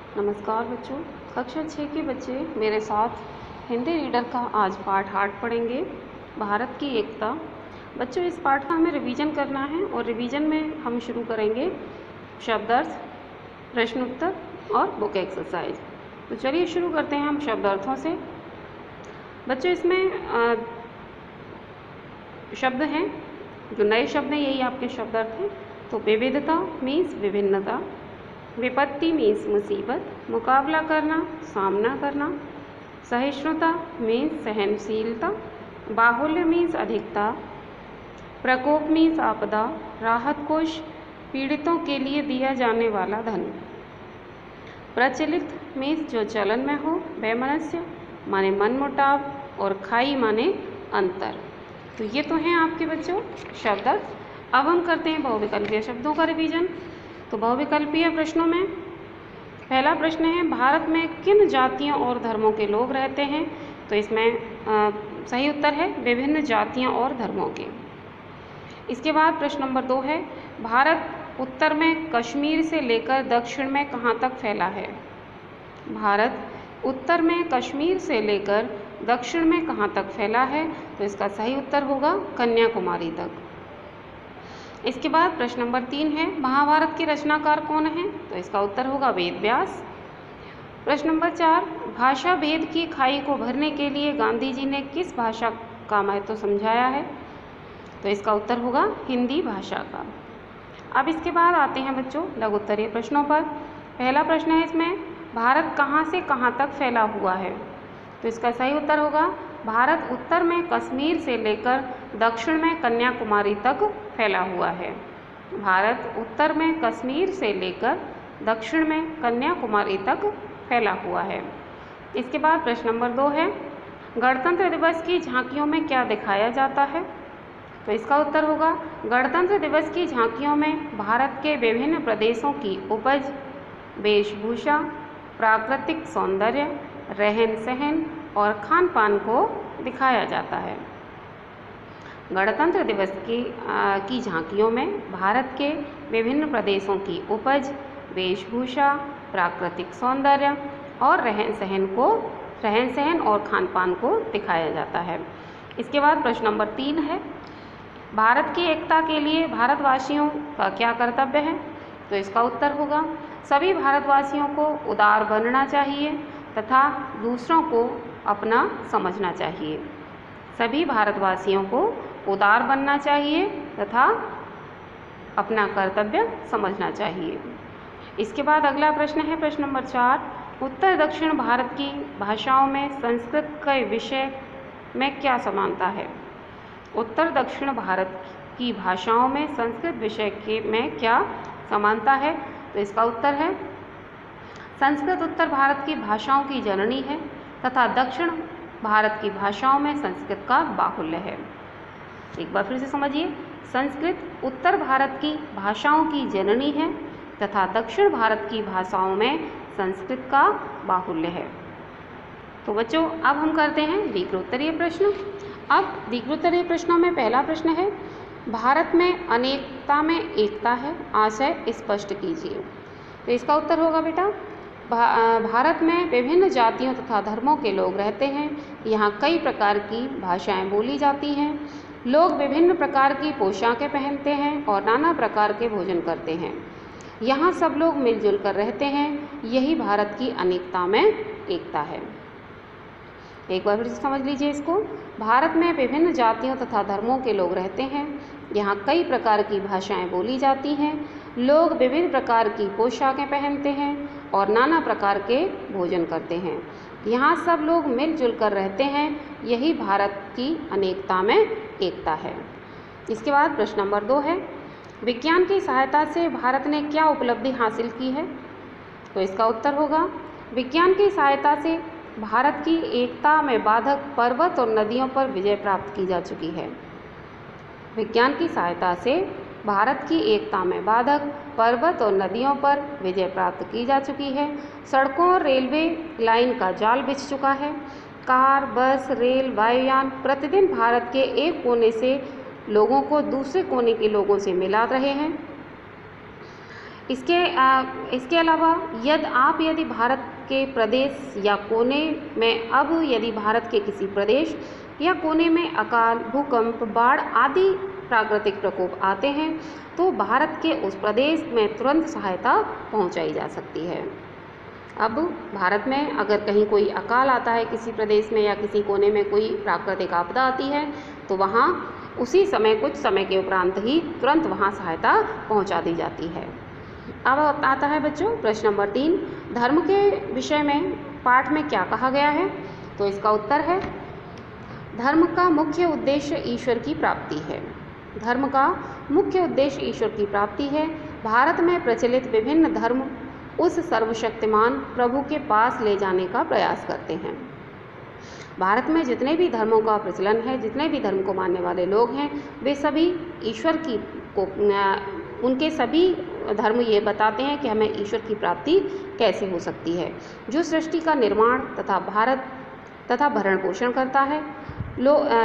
नमस्कार बच्चों। कक्षा 6 के बच्चे मेरे साथ हिंदी रीडर का आज पाठ 8 पढ़ेंगे, भारत की एकता। बच्चों, इस पाठ का हमें रिवीजन करना है और रिवीजन में हम शुरू करेंगे शब्दार्थ, प्रश्न उत्तर और बुक एक्सरसाइज। तो चलिए शुरू करते हैं हम शब्दार्थों से। बच्चों, इसमें शब्द हैं जो नए शब्द हैं, यही आपके शब्दार्थ हैं। तो विविधता मीन्स विभिन्नता, विपत्ति मीन्स मुसीबत, मुकाबला करना, सामना करना, सहिष्णुता मीन्स सहनशीलता, बाहुल्य मीन्स अधिकता, प्रकोप मीन्स आपदा, राहत कोष पीड़ितों के लिए दिया जाने वाला धन, प्रचलित मीन्स जो चलन में हो, वैमनस्य माने मनमुटाव और खाई माने अंतर। तो ये तो हैं आपके बच्चों शब्दार्थ। अब हम करते हैं बहुविकल्पीय शब्दों का रिवीजन। तो बहुविकल्पीय प्रश्नों में पहला प्रश्न है, भारत में किन जातियों और धर्मों के लोग रहते हैं? तो इसमें सही उत्तर है विभिन्न जातियों और धर्मों के। इसके बाद प्रश्न नंबर 2 है, भारत उत्तर में कश्मीर से लेकर दक्षिण में कहाँ तक फैला है? भारत उत्तर में कश्मीर से लेकर दक्षिण में कहाँ तक फैला है? तो इसका सही उत्तर होगा कन्याकुमारी तक। इसके बाद प्रश्न नंबर 3 है, महाभारत के रचनाकार कौन है? तो इसका उत्तर होगा वेद व्यास। प्रश्न नंबर 4, भाषा भेद की खाई को भरने के लिए गांधी जी ने किस भाषा का महत्व समझाया है? तो इसका उत्तर होगा हिंदी भाषा का। अब इसके बाद आते हैं बच्चों लघु उत्तरीय प्रश्नों पर। पहला प्रश्न है इसमें, भारत कहाँ से कहाँ तक फैला हुआ है? तो इसका सही उत्तर होगा भारत उत्तर में कश्मीर से लेकर दक्षिण में कन्याकुमारी तक फैला हुआ है। भारत उत्तर में कश्मीर से लेकर दक्षिण में कन्याकुमारी तक फैला हुआ है। इसके बाद प्रश्न नंबर 2 है, गणतंत्र दिवस की झांकियों में क्या दिखाया जाता है? तो इसका उत्तर होगा गणतंत्र दिवस की झांकियों में भारत के विभिन्न प्रदेशों की उपज, वेशभूषा, प्राकृतिक सौंदर्य, रहन सहन और खान पान को दिखाया जाता है। गणतंत्र दिवस की झांकियों में भारत के विभिन्न प्रदेशों की उपज, वेशभूषा, प्राकृतिक सौंदर्य और रहन सहन और खान पान को दिखाया जाता है। इसके बाद प्रश्न नंबर 3 है, भारत की एकता के लिए भारतवासियों का क्या कर्तव्य है? तो इसका उत्तर होगा सभी भारतवासियों को उदार बनना चाहिए तथा दूसरों को अपना समझना चाहिए। सभी भारतवासियों को उदार बनना चाहिए तथा अपना कर्तव्य समझना चाहिए। इसके बाद अगला प्रश्न है प्रश्न नंबर 4, उत्तर दक्षिण भारत की भाषाओं में संस्कृत के विषय में क्या समानता है? उत्तर दक्षिण भारत की भाषाओं में संस्कृत विषय में क्या समानता है? तो इसका उत्तर है संस्कृत उत्तर भारत की भाषाओं की जननी है तथा दक्षिण भारत की भाषाओं में संस्कृत का बाहुल्य है। एक बार फिर से समझिए, संस्कृत उत्तर भारत की भाषाओं की जननी है तथा दक्षिण भारत की भाषाओं में संस्कृत का बाहुल्य है। तो बच्चों, अब हम करते हैं द्विगुत्तरीय प्रश्न। अब द्विगुत्तरीय प्रश्नों में पहला प्रश्न है, भारत में अनेकता में एकता है, आशय स्पष्ट कीजिए। तो इसका उत्तर होगा बेटा भारत में विभिन्न जातियों तथा धर्मों के लोग रहते हैं। यहाँ कई प्रकार की भाषाएं बोली जाती हैं। लोग विभिन्न प्रकार की पोशाकें पहनते हैं और नाना प्रकार के भोजन करते हैं। यहाँ सब लोग मिलजुल कर रहते हैं। यही भारत की अनेकता में एकता है। एक बार फिर से समझ लीजिए इसको, भारत में विभिन्न जातियों तथा धर्मों के लोग रहते हैं। यहाँ कई प्रकार की भाषाएं बोली जाती हैं। लोग विभिन्न प्रकार की पोशाकें पहनते हैं और नाना प्रकार के भोजन करते हैं। यहाँ सब लोग मिलजुल कर रहते हैं। यही भारत की अनेकता में एकता है। इसके बाद प्रश्न नंबर 2 है, विज्ञान की सहायता से भारत ने क्या उपलब्धि हासिल की है? तो इसका उत्तर होगा विज्ञान की सहायता से भारत की एकता में बाधक पर्वत और नदियों पर विजय प्राप्त की जा चुकी है। विज्ञान की सहायता से भारत की एकता में बाधक पर्वत और नदियों पर विजय प्राप्त की जा चुकी है। सड़कों और रेलवे लाइन का जाल बिछ चुका है। कार, बस, रेल, वायुयान प्रतिदिन भारत के एक कोने से लोगों को दूसरे कोने के लोगों से मिला रहे हैं। इसके अलावा यदि भारत के प्रदेश या कोने में यदि भारत के किसी प्रदेश या कोने में अकाल, भूकंप, बाढ़ आदि प्राकृतिक प्रकोप आते हैं तो भारत के उस प्रदेश में तुरंत सहायता पहुंचाई जा सकती है। अब भारत में अगर कहीं कोई अकाल आता है किसी प्रदेश में या किसी कोने में कोई प्राकृतिक आपदा आती है तो वहाँ उसी समय कुछ समय के उपरांत ही तुरंत वहाँ सहायता पहुँचा दी जाती है। अब आता है बच्चों प्रश्न नंबर 3, धर्म के विषय में पाठ में क्या कहा गया है? तो इसका उत्तर है धर्म का मुख्य उद्देश्य ईश्वर की प्राप्ति है। धर्म का मुख्य उद्देश्य ईश्वर की प्राप्ति है। भारत में प्रचलित विभिन्न धर्म उस सर्वशक्तिमान प्रभु के पास ले जाने का प्रयास करते हैं। भारत में जितने भी धर्मों का प्रचलन है, जितने भी धर्म को मानने वाले लोग हैं, वे सभी ईश्वर की उनके सभी धर्म ये बताते हैं कि हमें ईश्वर की प्राप्ति कैसे हो सकती है, जो सृष्टि का निर्माण तथा भरण पोषण करता है।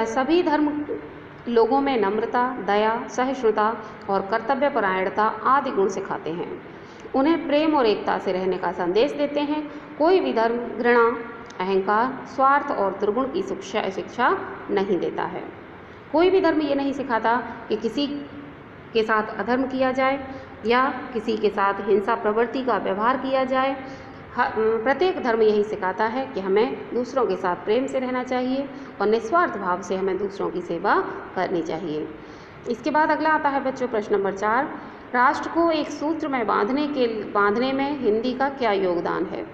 सभी धर्म लोगों में नम्रता, दया, सहिष्णुता और कर्तव्यपरायणता आदि गुण सिखाते हैं। उन्हें प्रेम और एकता से रहने का संदेश देते हैं। कोई भी धर्म घृणा, अहंकार, स्वार्थ और दुर्गुण की शिक्षा नहीं देता है। कोई भी धर्म ये नहीं सिखाता कि किसी के साथ अधर्म किया जाए या किसी के साथ हिंसा प्रवृत्ति का व्यवहार किया जाए। प्रत्येक धर्म यही सिखाता है कि हमें दूसरों के साथ प्रेम से रहना चाहिए और निस्वार्थ भाव से हमें दूसरों की सेवा करनी चाहिए। इसके बाद अगला आता है बच्चों प्रश्न नंबर 4, राष्ट्र को एक सूत्र में बांधने में हिंदी का क्या योगदान है?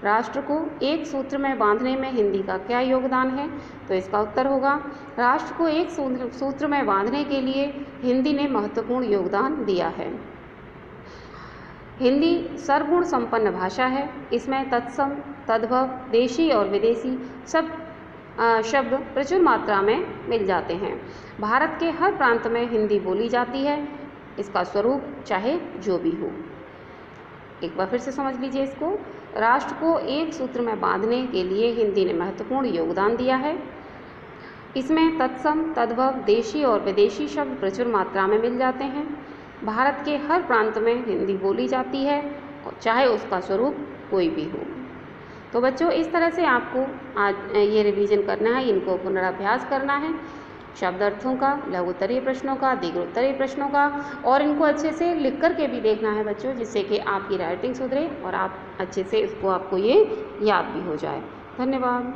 राष्ट्र को एक सूत्र में बांधने में हिंदी का क्या योगदान है? तो इसका उत्तर होगा राष्ट्र को एक सूत्र में बांधने के लिए हिंदी ने महत्वपूर्ण योगदान दिया है। हिंदी सर्वगुण संपन्न भाषा है। इसमें तत्सम, तद्भव, देशी और विदेशी शब्द प्रचुर मात्रा में मिल जाते हैं। भारत के हर प्रांत में हिंदी बोली जाती है। इसका स्वरूप चाहे जो भी हो। एक बार फिर से समझ लीजिए इसको। राष्ट्र को एक सूत्र में बांधने के लिए हिंदी ने महत्वपूर्ण योगदान दिया है। इसमें तत्सम, तद्भव, देशी और विदेशी शब्द प्रचुर मात्रा में मिल जाते हैं। भारत के हर प्रांत में हिंदी बोली जाती है, चाहे उसका स्वरूप कोई भी हो। तो बच्चों इस तरह से आपको आज ये रिवीजन करना है, इनको पुनराभ्यास करना है, शब्द अर्थों का, लघु उत्तरीय प्रश्नों का, दीर्घ उत्तरीय प्रश्नों का, और इनको अच्छे से लिख कर के भी देखना है बच्चों, जिससे कि आपकी राइटिंग सुधरे और आप अच्छे से इसको आपको ये याद भी हो जाए। धन्यवाद।